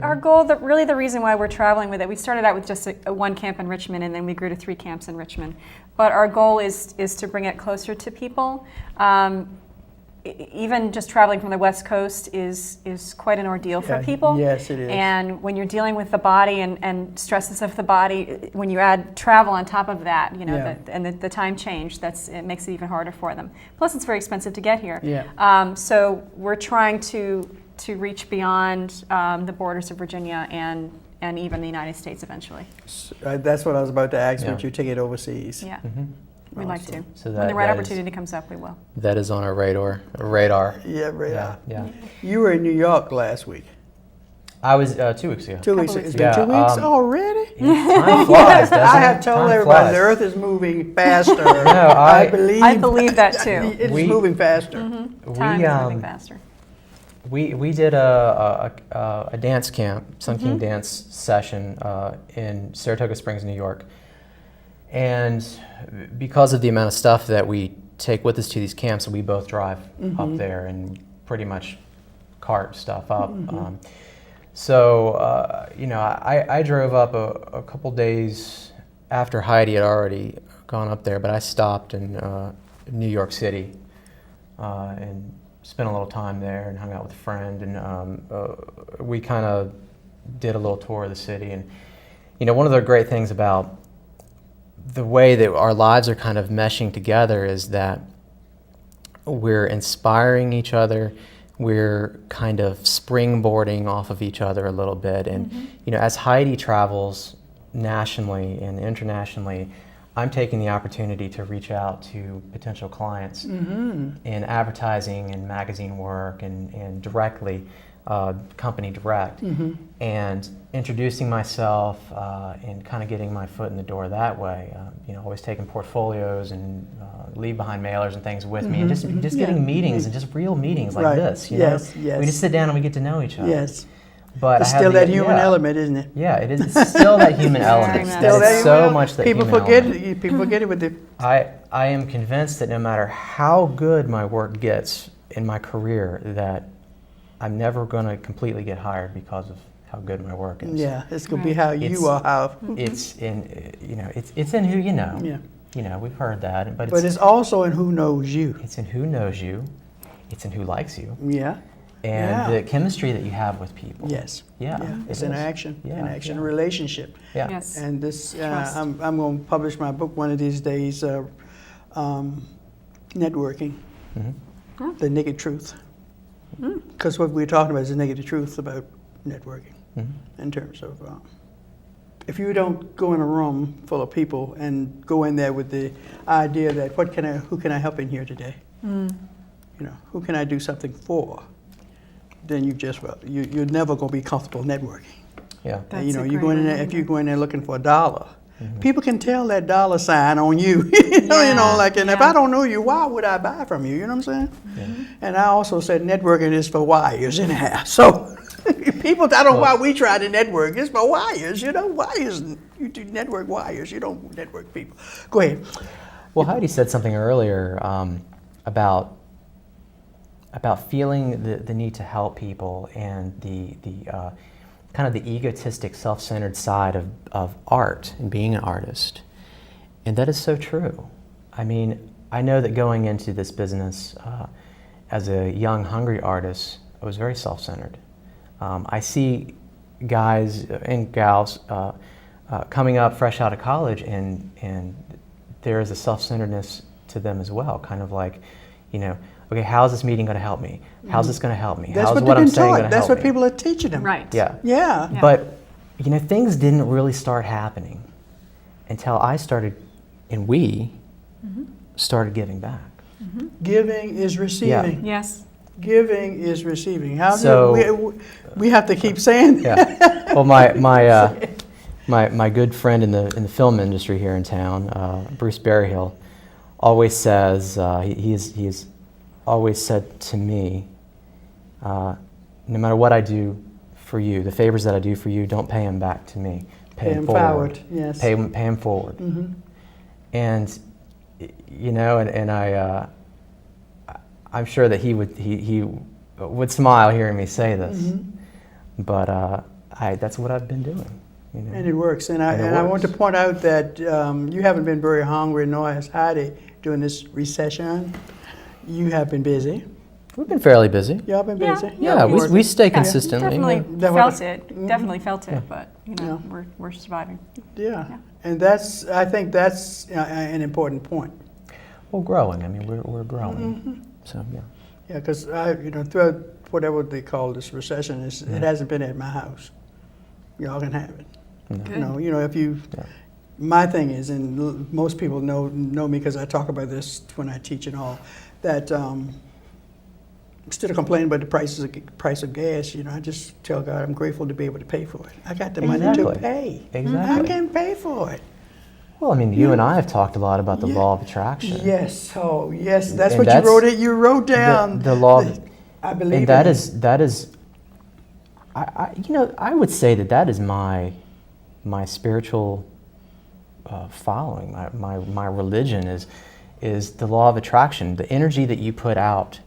Our goal, really the reason why we're traveling with it, we started out with just a one camp in Richmond, and then we grew to 3 camps in Richmond. But our goal is to bring it closer to people. Even just traveling from the West Coast is quite an ordeal for people. Yes, it is. And when you're dealing with the body and stresses of the body, when you add travel on top of that, you know, the time change, it makes it even harder for them. Plus, it's very expensive to get here. Yeah. So we're trying to reach beyond the borders of Virginia and even the United States eventually. That's what I was about to ask. Would you take it overseas? Yeah. We'd like to. So when the right opportunity comes up, we will. That is on our radar. Yeah, radar. Yeah. You were in New York last week. I was 2 weeks ago. 2 weeks ago. It's been 2 weeks already? Time flies, doesn't it? I have told everybody the Earth is moving faster. No, I believe that too. It's moving faster. Time is moving faster. We did a dance camp, Sun King dance session in Saratoga Springs, New York. And because of the amount of stuff that we take with us to these camps, we both drive up there and pretty much cart stuff up. So, you know, I drove up a couple days after Heidi had already gone up there, but I stopped in New York City and spent a little time there and hung out with a friend, and we kind of did a little tour of the city. And, you know, one of the great things about the way that our lives are kind of meshing together is that we're inspiring each other, we're kind of springboarding off of each other a little bit. And you know, as Heidi travels nationally and internationally, I'm taking the opportunity to reach out to potential clients in advertising and magazine work and directly, company direct, and introducing myself and kind of getting my foot in the door that way. You know, always taking portfolios and leave behind mailers and things with me, and just getting meetings and just real meetings like this. You know? We just sit down and we get to know each other. Yes. But it's still that human element, isn't it? Yeah, it is. It's still that human element. Still that so much that people human forget element. it. People forget it with the. I am convinced that no matter how good my work gets in my career, that I'm never going to completely get hired because of how good my work is. Yeah, it's going to be how you are. How it's in, you know, it's in who you know. Yeah. You know, we've heard that, but it's also in who knows you. It's in who knows you. It's in who likes you. Yeah. And the chemistry that you have with people. Yes. Yeah. It's an action. Yeah. An action relationship. Yeah. Yes. And this, I'm going to publish my book one of these days. Networking. The naked truth. Because what we're talking about is the naked truth about networking. In terms of, if you don't go in a room full of people and go in there with the idea that who can I help in here today? You know, who can I do something for? Then you're never going to be comfortable networking. Yeah. You know, you go in there, if you go in there looking for $1, people can tell that dollar sign on you. You know, like, and if I don't know you, why would I buy from you? You know what I'm saying? And I also said networking is for wires anyhow. So people, I don't know why we try to network. It's for wires, you know, wires. You do network wires. You don't network people. Go ahead. Well, Heidi said something earlier about feeling the need to help people and the kind of the egotistic, self-centered side of art and being an artist. And that is so true. I mean, I know that going into this business as a young, hungry artist, I was very self-centered. I see guys and gals coming up fresh out of college, and there is a self-centeredness to them as well, kind of like, you know, okay, how's this meeting going to help me? How's this going to help me? That's how's what I'm they've been saying going taught. to help me? That's what people are teaching them. Right. Yeah. But, you know, things didn't really start happening until I started, and we started giving back. Giving is receiving. Yes. Giving is receiving. We have to keep saying that. Well, my good friend in the film industry here in town, Bruce Berryhill, always says he has always said to me, no matter what I do for you, the favors that I do for you, don't pay them back to me. Pay them forward. Yes. Pay them forward. And you know, and I'm sure that he would smile hearing me say this. but that's what I've been doing. You know? And it works. And And it I want to works. point out that you haven't been very hungry, nor has Heidi during this recession. You have been busy. We've been fairly busy. Y'all been Yeah. busy. Yeah, Y'all we working. stay consistently. Definitely That felt what- it. Definitely felt it, Yeah. but Yeah. we're surviving. Yeah. Yeah. And I think that's an important point. Well, growing. I mean, we're growing. Mm-hmm. So yeah. Yeah, because throughout whatever they call this recession, it hasn't been at my house. Y'all can have it. No. If you. Yeah. My thing is, and most people know me because I talk about this when I teach and all, that instead of complaining about the price of gas, I just tell God I'm grateful to be able to pay for it. I got the money to Exactly. pay. Exactly. I can pay for it. Well, I mean, you and I have talked a lot about the Yeah. law of attraction. Yes. Oh, yes. That's And what that's you wrote. You wrote down the law. Of, I believe and in that is. I would say that is my spiritual following. My religion is the law of attraction. The energy that you put out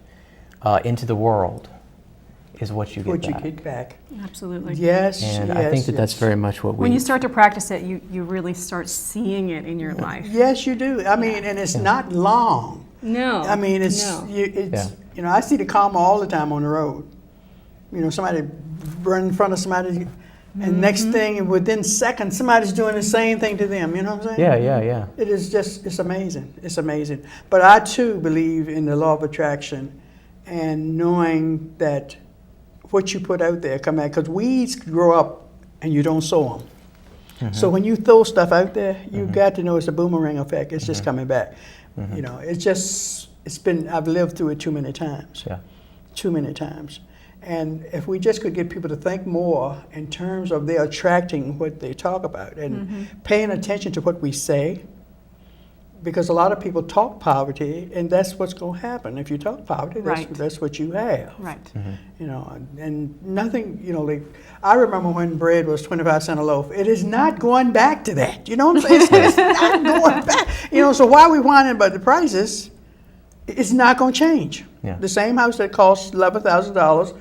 into the world is what you get what back. you get back. Absolutely. Yes. And yes, I think that that's yes. very much what we. When you start to practice it, you really start seeing it in your life. Yes, you do. I mean, and it's not long. No. I mean, it's I see the karma all the time on the road. Somebody run in front of somebody, and next thing, within seconds, somebody's doing the same thing to them. You know what I'm saying? Yeah. It is it's amazing. It's amazing. But I too believe in the law of attraction, and knowing that what you put out there come back. Because weeds grow up, and you don't sow them. Mm-hmm. So when you throw stuff out there, you've got to know it's a boomerang effect. It's just coming back. Mm-hmm. I've lived through it too many times. Yeah. Too many times. And if we just could get people to think more in terms of they're attracting what they talk about and paying attention to what we say, because a lot of people talk poverty, and that's what's going to happen. If you talk poverty, Right. that's what you have. Right. And nothing, I remember when bread was 25 cents a loaf. It is not going back to that. You know what I'm saying? It's not going back. So why are we whining about the prices? It's not going to change. Yeah. The same house that cost $11,000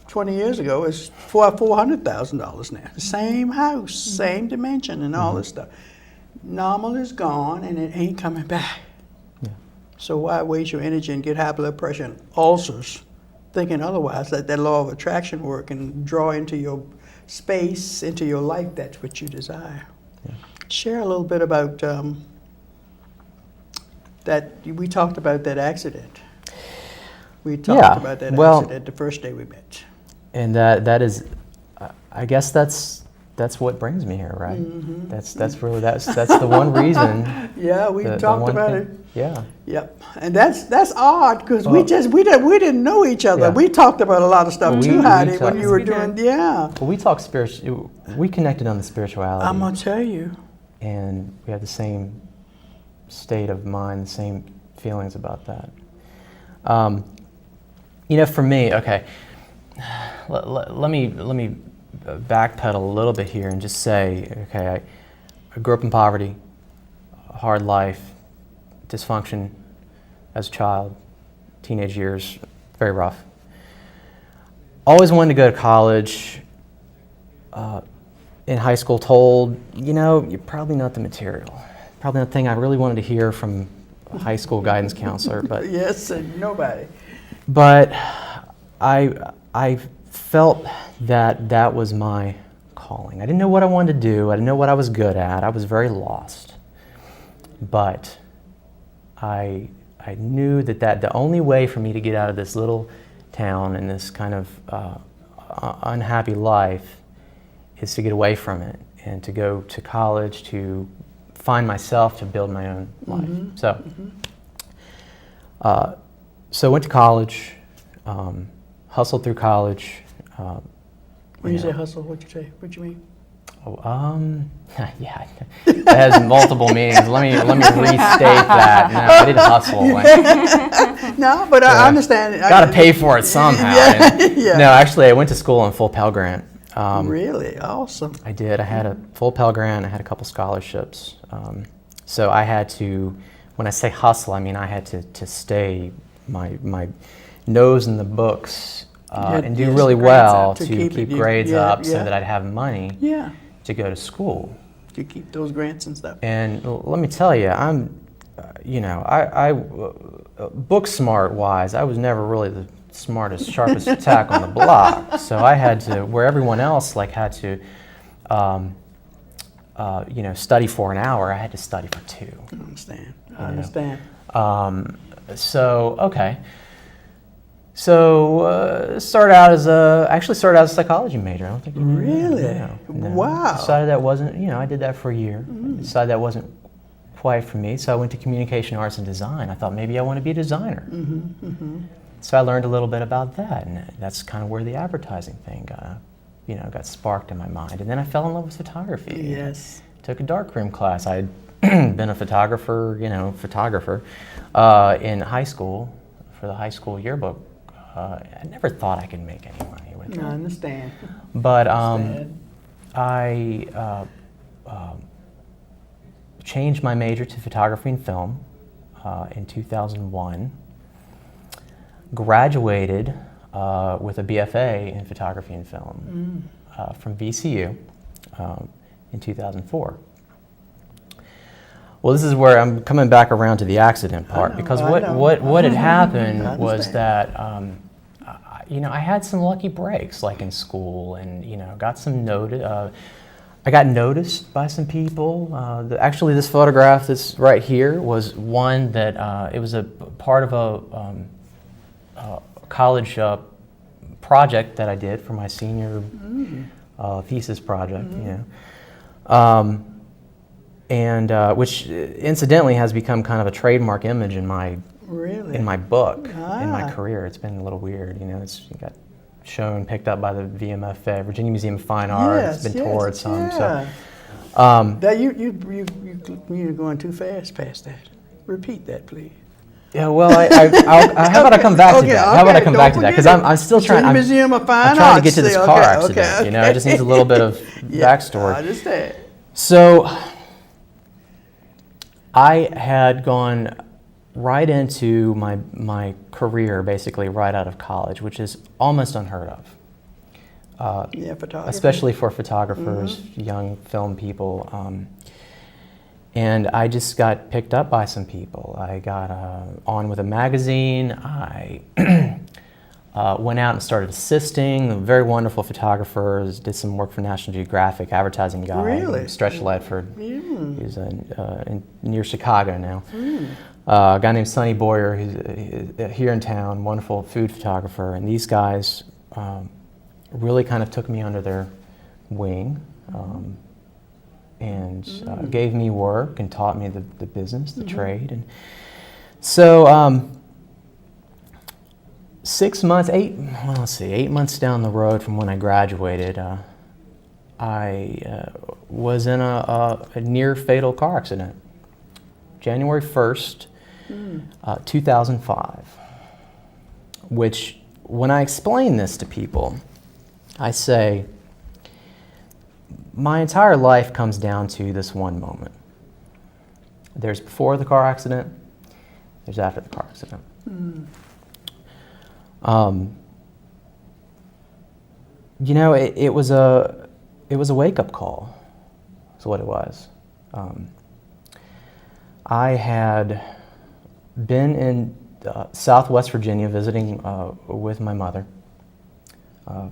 20 years ago is $400,000 now. The same house, same dimension, and all this stuff. Normal is gone, and it ain't coming back. Yeah. So why waste your energy and get high blood pressure and ulcers, thinking otherwise? Let that law of attraction work and draw into your space, into your life. That's what you desire. Yeah. Share a little bit about that. We talked about that accident. We talked about that accident the first day we met. And that is, I guess that's what brings me here, right? Mm-hmm. That's the one reason. Yeah, we talked about it. Yeah. Yep, and that's odd because we didn't know each other. Yeah. We talked about a lot of stuff too, we Heidi, when talked- you were Yes, we doing. did. Yeah, Well, we talked we connected on the spirituality, I'm gonna tell you. and we had the same state of mind, the same feelings about that. For me, okay, let me backpedal a little bit here and just say, okay, I grew up in poverty, a hard life, dysfunction as a child, teenage years, very rough. Always wanted to go to college. In high school, told, you're probably not the material. Probably not the thing I really wanted to hear from a high school guidance counselor, but. Yes, and nobody. But I felt that was my calling. I didn't know what I wanted to do. I didn't know what I was good at. I was very lost. But I knew that the only way for me to get out of this little town and this kind of unhappy life is to get away from it and to go to college, to find myself, to build my own life. So went to college, hustled through college. When you say hustle, what'd you mean? Yeah, it has multiple meanings. Let me restate that. No, I didn't hustle. No, but I understand. Got to pay for it somehow. Yeah. No, actually, I went to school on full Pell Grant. Really awesome. I did. I had a full Pell Grant. I had a couple scholarships. So I had to, when I say hustle, I mean I had to stay my nose in the books and do yes, really grades well up, to to keep keep it, grades yeah, up so yeah. that I'd have money Yeah, to go to school. to keep those grants and stuff. And let me tell you, I book smart wise, I was never really the smartest, sharpest tack on the block. So I had to, where everyone else like had to, study for an hour, I had to study for 2. I understand. I understand. So started out as a psychology major. I don't think you knew that. Really? No. Wow. Decided that wasn't, I did that for a year. Decided that wasn't quite for me, so I went to communication arts and design. I thought maybe I want to be a designer. So I learned a little bit about that, and that's kind of where the advertising thing got sparked in my mind. And then I fell in love with photography. Yes. Took a darkroom class. I had been a photographer in high school for the high school yearbook. I never thought I could make any money with it. I understand. But I changed my major to photography and film in 2001. Graduated with a BFA in photography and film from VCU in 2004. Well, this is where I'm coming back around to the accident part, because what had happened was that I had some lucky breaks, like in school, and got some notice. I got noticed by some people. Actually, this photograph that's right here was one that it was a part of a college project that I did for my senior thesis project. And which incidentally has become kind of a trademark image in my book, in my career. It's been a little weird, it got shown, picked up by the VMFA, Virginia Museum of Fine Arts. It's been toured some. Yeah. So, that you're going too fast past that. Repeat that, please. yeah. Well, how about I come back to that? How about I come back to that? Because I'm still trying. Museum of Fine I'm trying to Arts. get to this car accident. It just needs a little bit of backstory. I understand. So, I had gone right into my career, basically right out of college, which is almost unheard of. Photography. Especially for photographers, young film people. And I just got picked up by some people. I got on with a magazine. I went out and started assisting very wonderful photographers, did some work for National Geographic, advertising guy. Really? Stretch Ledford. He's near Chicago now. A guy named Sonny Boyer, who's here in town, wonderful food photographer. And these guys really kind of took me under their wing and gave me work and taught me the business, the trade. And so 8 months down the road from when I graduated, I was in a near fatal car accident. January 1st, 2005, which when I explain this to people, I say, my entire life comes down to this one moment. There's before the car accident, there's after the car accident. It was a wake-up call, is what it was. I had been in Southwest Virginia visiting with my mother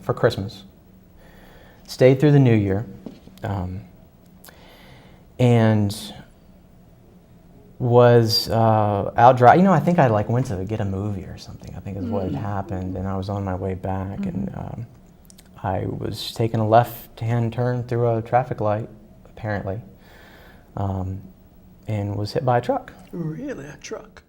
for Christmas. Stayed through the New Year, and was out driving. I think I went to get a movie or something. I think is what had happened, and I was on my way back, and I was taking a left-hand turn through a traffic light, apparently, and was hit by a truck. Really, a truck?